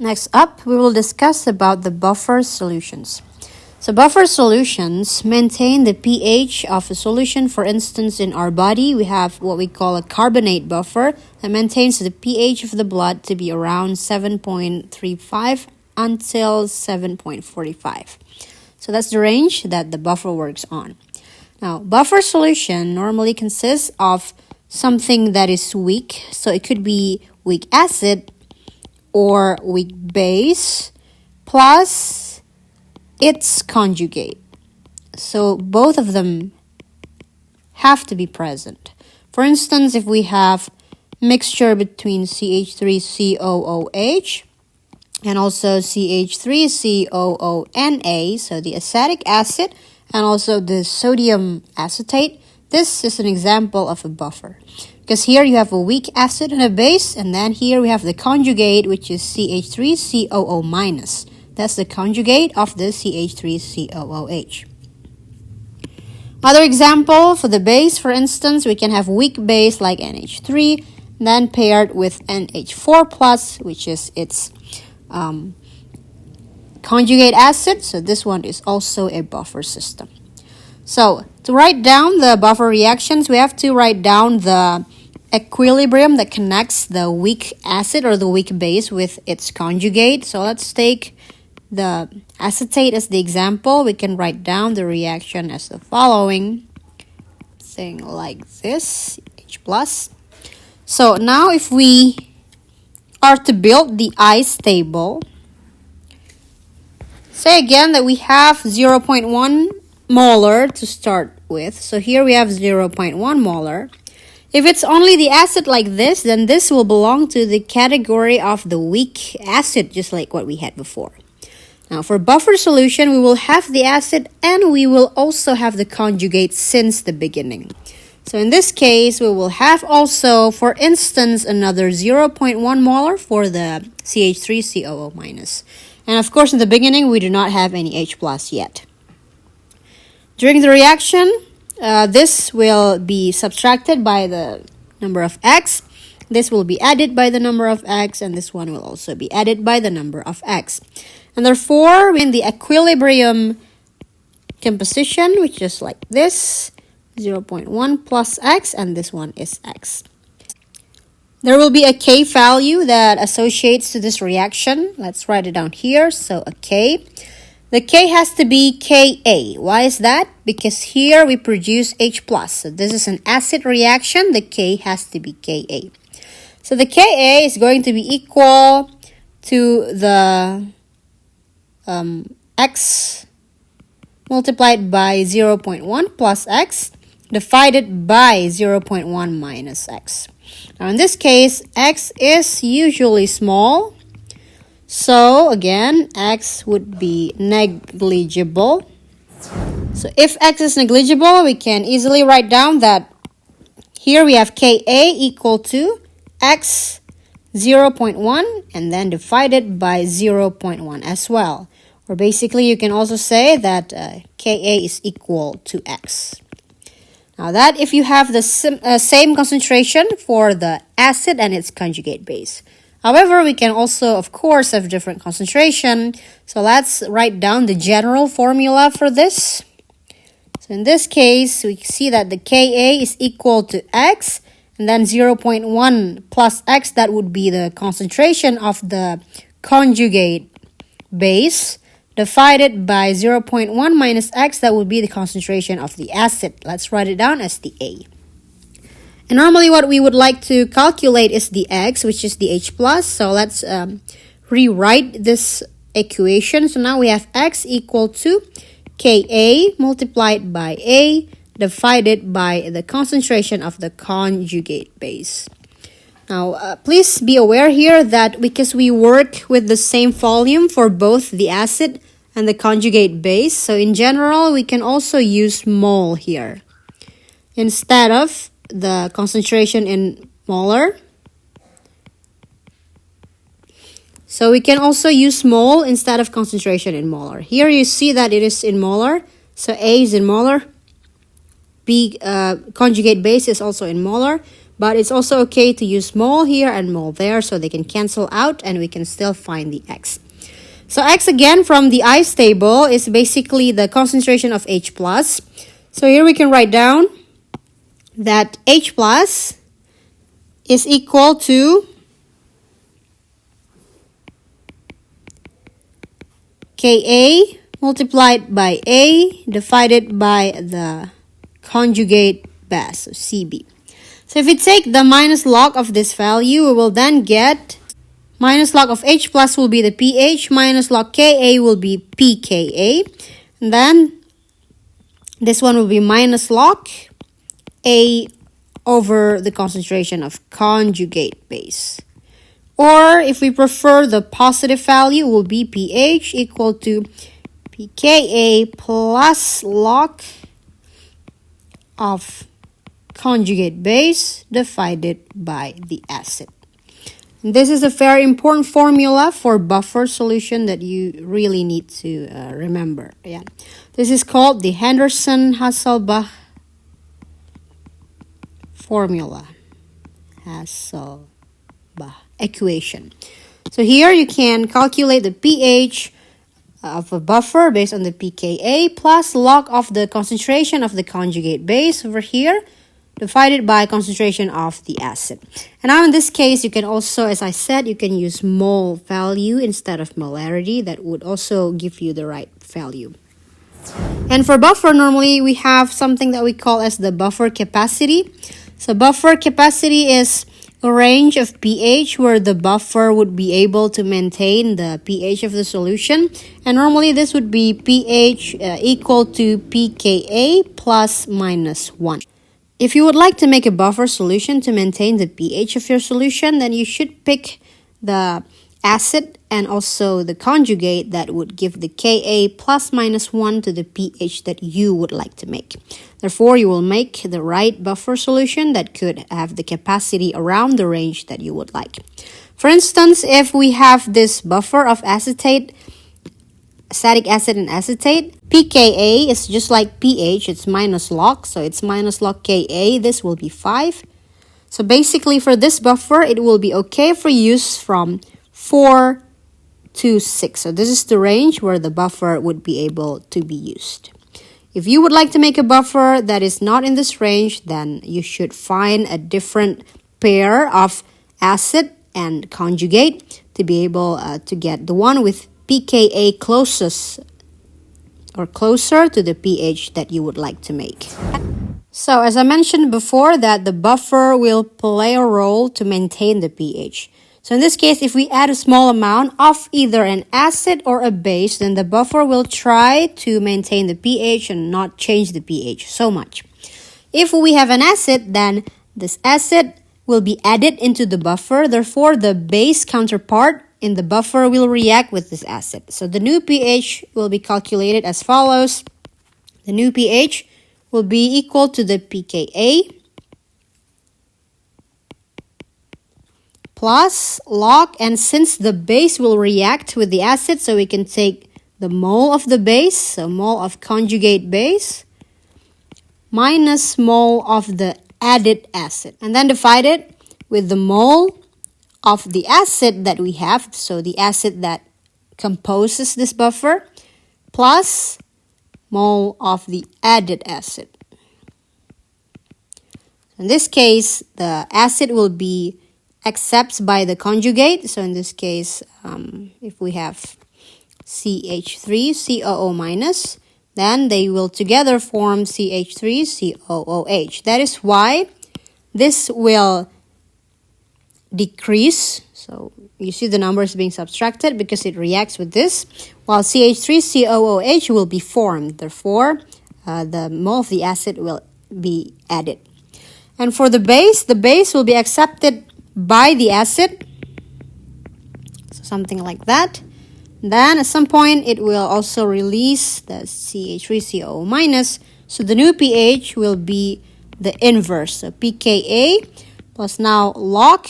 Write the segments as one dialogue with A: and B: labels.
A: Next up, we will discuss about the buffer solutions. So buffer solutions maintain the pH of a solution. For instance, in our body, we have what we call a carbonate buffer that maintains the pH of the blood to be around 7.35 until 7.45. So that's the range that the buffer works on. Now, buffer solution normally consists of something that is weak. So it could be weak acid or weak base plus its conjugate. So both of them have to be present. For instance, if we have mixture between CH3COOH and also CH3COONA, so the acetic acid and also the sodium acetate, this is an example of a buffer. Because here you have a weak acid and a base, and then here we have the conjugate, which is CH3COO-. That's the conjugate of the CH3COOH. Other example, for the base, for instance, we can have weak base like NH3, then paired with NH4+, which is its conjugate acid. So this one is also a buffer system. So to write down the buffer reactions, we have to write down the equilibrium that connects the weak acid or the weak base with its conjugate. So let's take the acetate as the example. We can write down the reaction as the following. Thing like this, H+. So now if we are to build the ice table, say again that we have 0.1 molar to start with. So here we have 0.1 molar. If it's only the acid like this, then this will belong to the category of the weak acid, just like what we had before. Now for buffer solution, we will have the acid and we will also have the conjugate since the beginning. So in this case, we will have also, for instance, another 0.1 molar for the CH3COO-. And of course, in the beginning, we do not have any H+ yet. During the reaction, this will be subtracted by the number of X. This will be added by the number of X, and this one will also be added by the number of X. And therefore, in the equilibrium composition, which is like this, 0.1 plus X, and this one is X. There will be a K value that associates to this reaction. Let's write it down here. So a K. The K has to be Ka. Why is that? Because here we produce H+. So this is an acid reaction. The K has to be Ka. So the Ka is going to be equal to the X multiplied by 0.1 plus X divided by 0.1 minus X. Now in this case, X is usually small. So again, X would be negligible. So if X is negligible, we can easily write down that here we have Ka equal to X 0.1 and then divided by 0.1 as well. Or basically, you can also say that Ka is equal to X. Now that if you have the same concentration for the acid and its conjugate base. However, we can also, of course, have different concentration. So let's write down the general formula for this. So in this case, we see that the Ka is equal to X, and then 0.1 plus X, that would be the concentration of the conjugate base, divided by 0.1 minus X, that would be the concentration of the acid. Let's write it down as the A. And normally what we would like to calculate is the X, which is the H+. So let's rewrite this equation. So now we have X equal to Ka multiplied by A divided by the concentration of the conjugate base. Now, please be aware here that because we work with the same volume for both the acid and the conjugate base, so in general, we can also use mole here instead of the concentration in molar. So we can also use mole instead of concentration in molar. Here you see that it is in molar. So A is in molar. B conjugate base is also in molar. but it's also okay to use mole here and mole there so they can cancel out and we can still find the X. So X again from the ice table is basically the concentration of H+. So here we can write down that H+ is equal to Ka multiplied by A divided by the conjugate mass, so Cb. So if we take the minus log of this value, we will then get minus log of H+ will be the pH, minus log Ka will be pKa. And then this one will be minus log A over the concentration of conjugate base. Or if we prefer the positive value, it will be pH equal to pKa plus log of conjugate base divided by the acid. And this is a very important formula for buffer solution that you really need to remember. Yeah, this is called the Henderson Hasselbach formula. Hasselbach equation. So here you can calculate the pH of a buffer based on the pKa plus log of the concentration of the conjugate base over here divided by concentration of the acid. And now in this case, you can also, as I said, you can use mole value instead of molarity. That would also give you the right value. And for buffer, normally we have something that we call as the buffer capacity. So buffer capacity is a range of pH where the buffer would be able to maintain the pH of the solution. And normally this would be pH equal to pKa plus minus 1. If you would like to make a buffer solution to maintain the pH of your solution, then you should pick the acid and also the conjugate that would give the Ka plus minus 1 to the pH that you would like to make. Therefore, you will make the right buffer solution that could have the capacity around the range that you would like. For instance, if we have this buffer of acetate, acetic acid and acetate, pKa is just like pH, it's minus log, so it's minus log Ka, this will be 5. So basically for this buffer, it will be okay for use from 4 to 6. So this is the range where the buffer would be able to be used. If you would like to make a buffer that is not in this range, then you should find a different pair of acid and conjugate to be able to get the one with pKa closest or closer to the pH that you would like to make. So as I mentioned before, that the buffer will play a role to maintain the pH. So in this case, if we add a small amount of either an acid or a base, then the buffer will try to maintain the pH and not change the pH so much. If we have an acid, then this acid will be added into the buffer. Therefore, the base counterpart in the buffer will react with this acid. So the new pH will be calculated as follows. The new pH will be equal to the pKa plus log, and since the base will react with the acid, so we can take the mole of the base, so mole of conjugate base, minus mole of the added acid, and then divide it with the mole of the acid that we have, so the acid that composes this buffer, plus mole of the added acid. In this case, the acid will be accepted by the conjugate. So in this case, if we have CH3, COO minus, then they will together form CH3, COOH. That is why this will decrease. So you see the numbers being subtracted because it reacts with this, while CH3, COOH will be formed. Therefore, the mole of the acid will be added. And for the base will be accepted by the acid, so something like that. Then at some point it will also release the CH3COO minus, so the new pH will be the inverse, so pKa plus now log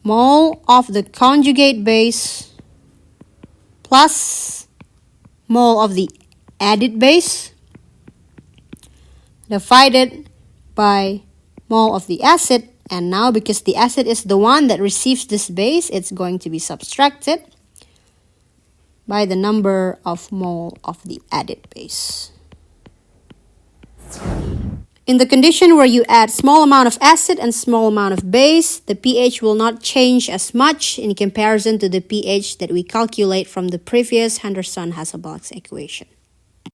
A: mole of the conjugate base plus mole of the added base divided by mole of the acid And now because the acid is the one that receives this base, it's going to be subtracted by the number of mole of the added base. In the condition where you add small amount of acid and small amount of base, the pH will not change as much in comparison to the pH that we calculate from the previous Henderson-Hasselbach equation.